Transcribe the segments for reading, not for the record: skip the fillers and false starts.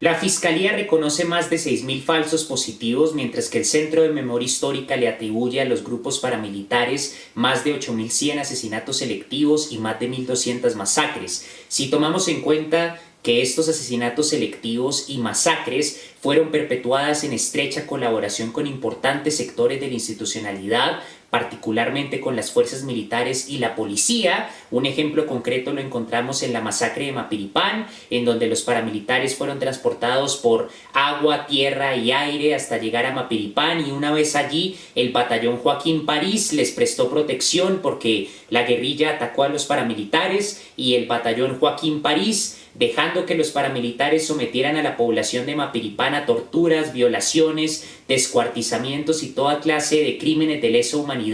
La Fiscalía reconoce más de 6.000 falsos positivos, mientras que el Centro de Memoria Histórica le atribuye a los grupos paramilitares más de 8.100 asesinatos selectivos y más de 1.200 masacres. Si tomamos en cuenta que estos asesinatos selectivos y masacres fueron perpetuadas en estrecha colaboración con importantes sectores de la institucionalidad, particularmente con las fuerzas militares y la policía. Un ejemplo concreto lo encontramos en la masacre de Mapiripán, en donde los paramilitares fueron transportados por agua, tierra y aire hasta llegar a Mapiripán, y una vez allí el batallón Joaquín París les prestó protección porque la guerrilla atacó a los paramilitares, y el batallón Joaquín París, dejando que los paramilitares sometieran a la población de Mapiripán a torturas, violaciones, descuartizamientos y toda clase de crímenes de lesa humanidad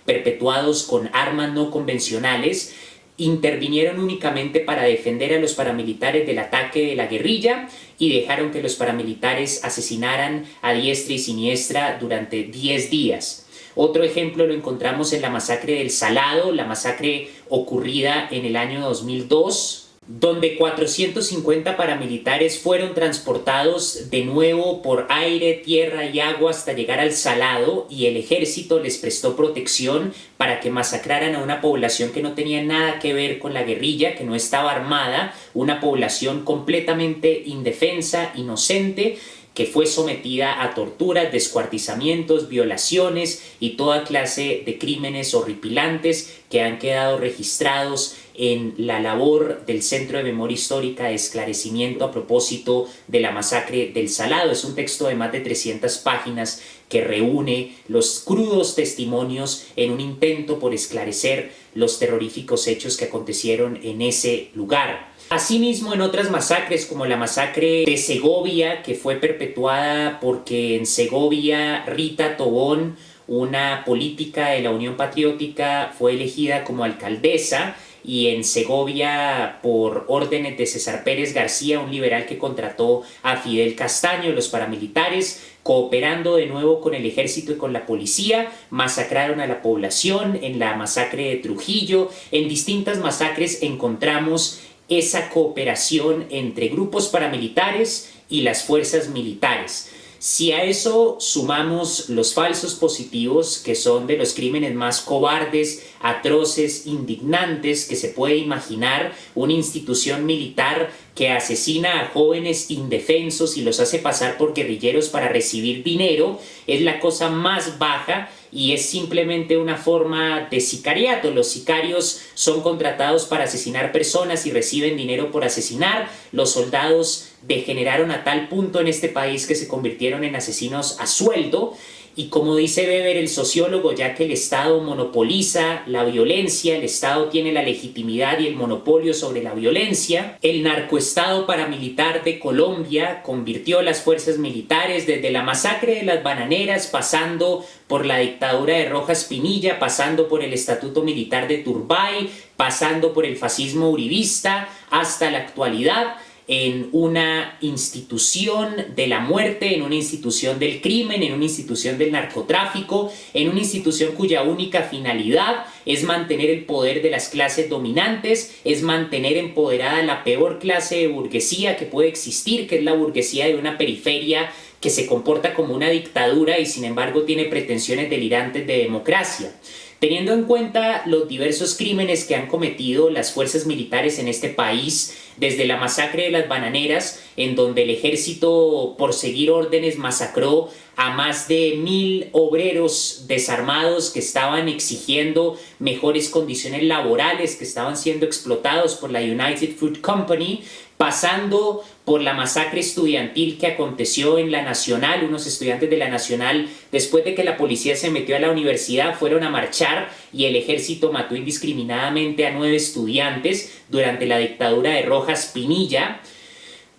perpetuados con armas no convencionales, intervinieron únicamente para defender a los paramilitares del ataque de la guerrilla y dejaron que los paramilitares asesinaran a diestra y siniestra durante 10 días. Otro ejemplo lo encontramos en la masacre del Salado, la masacre ocurrida en el año 2002, donde 450 paramilitares fueron transportados de nuevo por aire, tierra y agua hasta llegar al Salado, y el ejército les prestó protección para que masacraran a una población que no tenía nada que ver con la guerrilla, que no estaba armada, una población completamente indefensa, inocente, que fue sometida a torturas, descuartizamientos, violaciones y toda clase de crímenes horripilantes que han quedado registrados en la labor del Centro de Memoria Histórica de esclarecimiento a propósito de la masacre del Salado. Es un texto de más de 300 páginas que reúne los crudos testimonios en un intento por esclarecer los terroríficos hechos que acontecieron en ese lugar. Asimismo, en otras masacres, como la masacre de Segovia, que fue perpetuada porque en Segovia Rita Tobón, una política de la Unión Patriótica, fue elegida como alcaldesa, y en Segovia, por órdenes de César Pérez García, un liberal que contrató a Fidel Castaño, los paramilitares, cooperando de nuevo con el ejército y con la policía, masacraron a la población. En la masacre de Trujillo, en distintas masacres encontramos esa cooperación entre grupos paramilitares y las fuerzas militares. Si a eso sumamos los falsos positivos, que son de los crímenes más cobardes, atroces, indignantes que se puede imaginar, una institución militar que asesina a jóvenes indefensos y los hace pasar por guerrilleros para recibir dinero, es la cosa más baja y es simplemente una forma de sicariato. Los sicarios son contratados para asesinar personas y reciben dinero por asesinar. Los soldados degeneraron a tal punto en este país que se convirtieron en asesinos a sueldo. Y como dice Weber, el sociólogo, ya que el Estado monopoliza la violencia, el Estado tiene la legitimidad y el monopolio sobre la violencia, el narcoestado paramilitar de Colombia convirtió las fuerzas militares, desde la masacre de las Bananeras, pasando por la dictadura de Rojas Pinilla, pasando por el estatuto militar de Turbay, pasando por el fascismo uribista, hasta la actualidad, en una institución de la muerte, en una institución del crimen, en una institución del narcotráfico, en una institución cuya única finalidad es mantener el poder de las clases dominantes, es mantener empoderada la peor clase de burguesía que puede existir, que es la burguesía de una periferia que se comporta como una dictadura y sin embargo tiene pretensiones delirantes de democracia. Teniendo en cuenta los diversos crímenes que han cometido las fuerzas militares en este país, desde la masacre de las Bananeras, en donde el ejército, por seguir órdenes, masacró a más de 1.000 obreros desarmados que estaban exigiendo mejores condiciones laborales, que estaban siendo explotados por la United Fruit Company, pasando por la masacre estudiantil que aconteció en la Nacional. Unos estudiantes de la Nacional, después de que la policía se metió a la universidad, fueron a marchar y el ejército mató indiscriminadamente a 9 estudiantes durante la dictadura de Rojas Pinilla,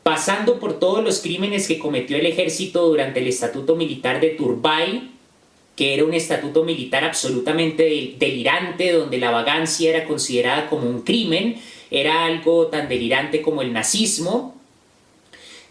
pasando por todos los crímenes que cometió el ejército durante el estatuto militar de Turbay, que era un estatuto militar absolutamente delirante, donde la vagancia era considerada como un crimen, era algo tan delirante como el nazismo,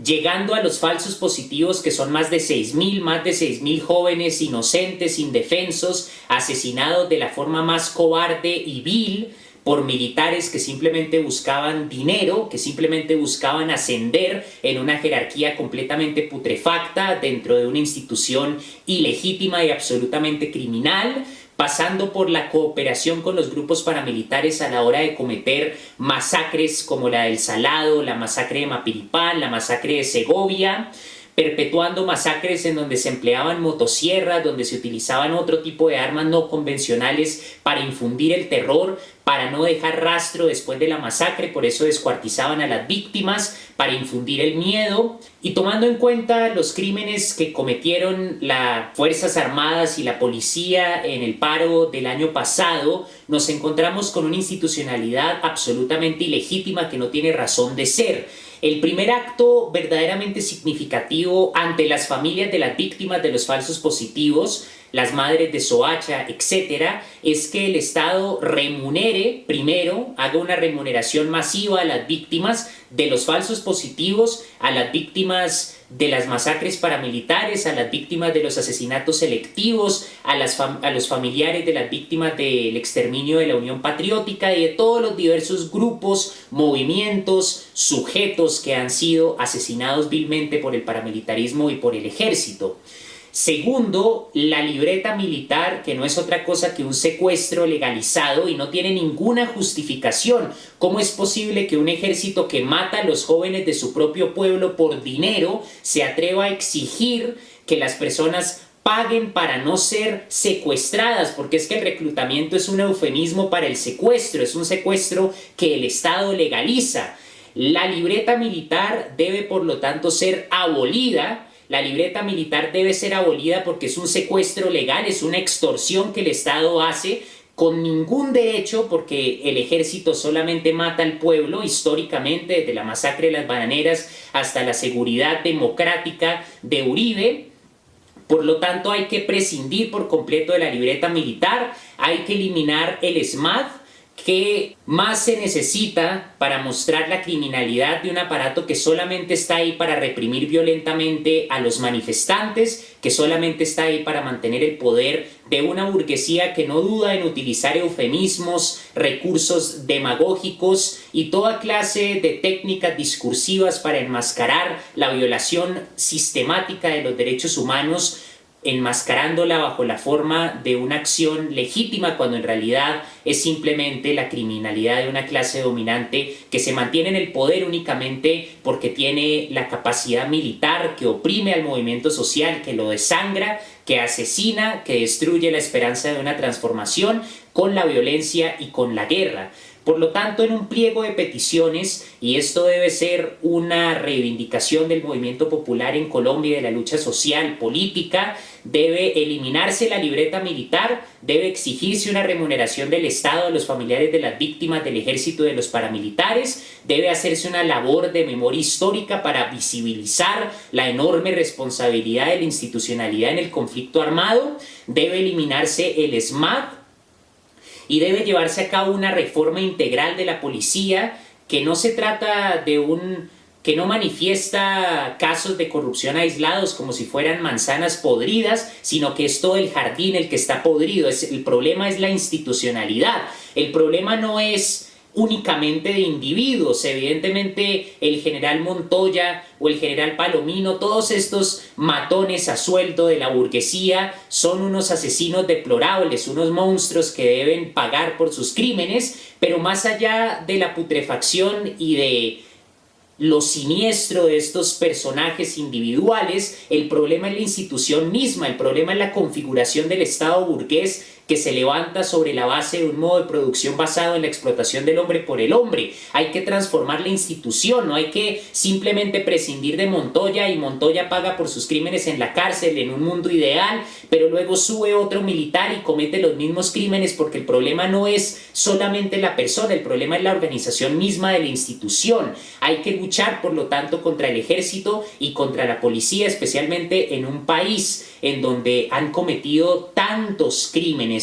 llegando a los falsos positivos, que son más de 6.000 jóvenes inocentes, indefensos, asesinados de la forma más cobarde y vil por militares que simplemente buscaban dinero, que simplemente buscaban ascender en una jerarquía completamente putrefacta dentro de una institución ilegítima y absolutamente criminal, pasando por la cooperación con los grupos paramilitares a la hora de cometer masacres como la del Salado, la masacre de Mapiripán, la masacre de Segovia, perpetuando masacres en donde se empleaban motosierras, donde se utilizaban otro tipo de armas no convencionales para infundir el terror, para no dejar rastro después de la masacre, por eso descuartizaban a las víctimas, para infundir el miedo. Y tomando en cuenta los crímenes que cometieron las Fuerzas Armadas y la policía en el paro del año pasado, nos encontramos con una institucionalidad absolutamente ilegítima que no tiene razón de ser. El primer acto verdaderamente significativo ante las familias de las víctimas de los falsos positivos, las madres de Soacha, etc., es que el Estado remunere, primero, haga una remuneración masiva a las víctimas de los falsos positivos, a las víctimas de las masacres paramilitares, a las víctimas de los asesinatos selectivos, a los familiares de las víctimas del exterminio de la Unión Patriótica y de todos los diversos grupos, movimientos, sujetos que han sido asesinados vilmente por el paramilitarismo y por el ejército. Segundo, la libreta militar, que no es otra cosa que un secuestro legalizado y no tiene ninguna justificación. ¿Cómo es posible que un ejército que mata a los jóvenes de su propio pueblo por dinero se atreva a exigir que las personas paguen para no ser secuestradas? Porque es que el reclutamiento es un eufemismo para el secuestro, es un secuestro que el Estado legaliza. La libreta militar debe, por lo tanto, ser abolida. La libreta militar debe ser abolida porque es un secuestro legal, es una extorsión que el Estado hace con ningún derecho, porque el ejército solamente mata al pueblo históricamente, desde la masacre de las bananeras hasta la seguridad democrática de Uribe. Por lo tanto, hay que prescindir por completo de la libreta militar, hay que eliminar el SMAD, que más se necesita para mostrar la criminalidad de un aparato que solamente está ahí para reprimir violentamente a los manifestantes, que solamente está ahí para mantener el poder de una burguesía que no duda en utilizar eufemismos, recursos demagógicos y toda clase de técnicas discursivas para enmascarar la violación sistemática de los derechos humanos, enmascarándola bajo la forma de una acción legítima, cuando en realidad es simplemente la criminalidad de una clase dominante que se mantiene en el poder únicamente porque tiene la capacidad militar, que oprime al movimiento social, que lo desangra, que asesina, que destruye la esperanza de una transformación con la violencia y con la guerra. Por lo tanto, en un pliego de peticiones, y esto debe ser una reivindicación del movimiento popular en Colombia y de la lucha social, política, debe eliminarse la libreta militar, debe exigirse una remuneración del Estado a los familiares de las víctimas del ejército y de los paramilitares, debe hacerse una labor de memoria histórica para visibilizar la enorme responsabilidad de la institucionalidad en el conflicto armado, debe eliminarse el SMAD, y debe llevarse a cabo una reforma integral de la policía, que no se trata de que no manifiesta casos de corrupción aislados como si fueran manzanas podridas, sino que es todo el jardín el que está podrido. El problema es la institucionalidad. El problema no es únicamente de individuos. Evidentemente el general Montoya o el general Palomino, todos estos matones a sueldo de la burguesía, son unos asesinos deplorables, unos monstruos que deben pagar por sus crímenes, pero más allá de la putrefacción y de lo siniestro de estos personajes individuales, el problema es la institución misma, el problema es la configuración del Estado burgués, que se levanta sobre la base de un modo de producción basado en la explotación del hombre por el hombre. Hay que transformar la institución, no hay que simplemente prescindir de Montoya y Montoya paga por sus crímenes en la cárcel en un mundo ideal, pero luego sube otro militar y comete los mismos crímenes, porque el problema no es solamente la persona, el problema es la organización misma de la institución. Hay que luchar, por lo tanto, contra el ejército y contra la policía, especialmente en un país en donde han cometido tantos crímenes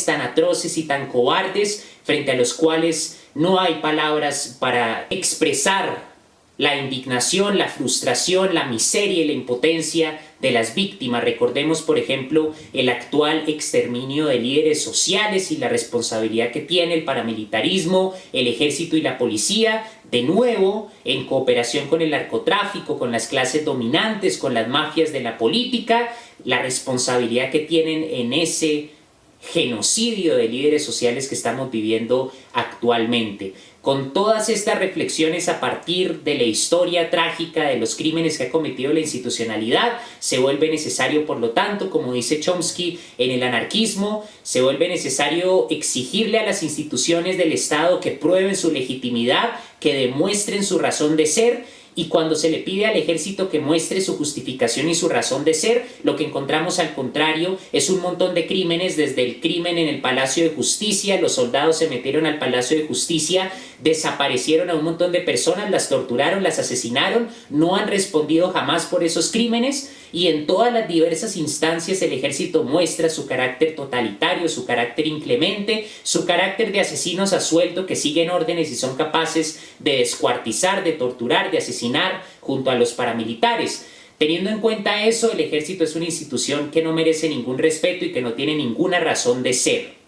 tan atroces y tan cobardes, frente a los cuales no hay palabras para expresar la indignación, la frustración, la miseria y la impotencia de las víctimas. Recordemos, por ejemplo, el actual exterminio de líderes sociales y la responsabilidad que tiene el paramilitarismo, el ejército y la policía, de nuevo, en cooperación con el narcotráfico, con las clases dominantes, con las mafias de la política, la responsabilidad que tienen en ese genocidio de líderes sociales que estamos viviendo actualmente. Con todas estas reflexiones a partir de la historia trágica de los crímenes que ha cometido la institucionalidad, se vuelve necesario, por lo tanto, como dice Chomsky, en el anarquismo, se vuelve necesario exigirle a las instituciones del Estado que prueben su legitimidad, que demuestren su razón de ser. Y cuando se le pide al ejército que muestre su justificación y su razón de ser, lo que encontramos al contrario es un montón de crímenes, desde el crimen en el Palacio de Justicia. Los soldados se metieron al Palacio de Justicia, desaparecieron a un montón de personas, las torturaron, las asesinaron, no han respondido jamás por esos crímenes, y en todas las diversas instancias el ejército muestra su carácter totalitario, su carácter inclemente, su carácter de asesinos a sueldo que siguen órdenes y son capaces de descuartizar, de torturar, de asesinar junto a los paramilitares. Teniendo en cuenta eso, el ejército es una institución que no merece ningún respeto y que no tiene ninguna razón de ser.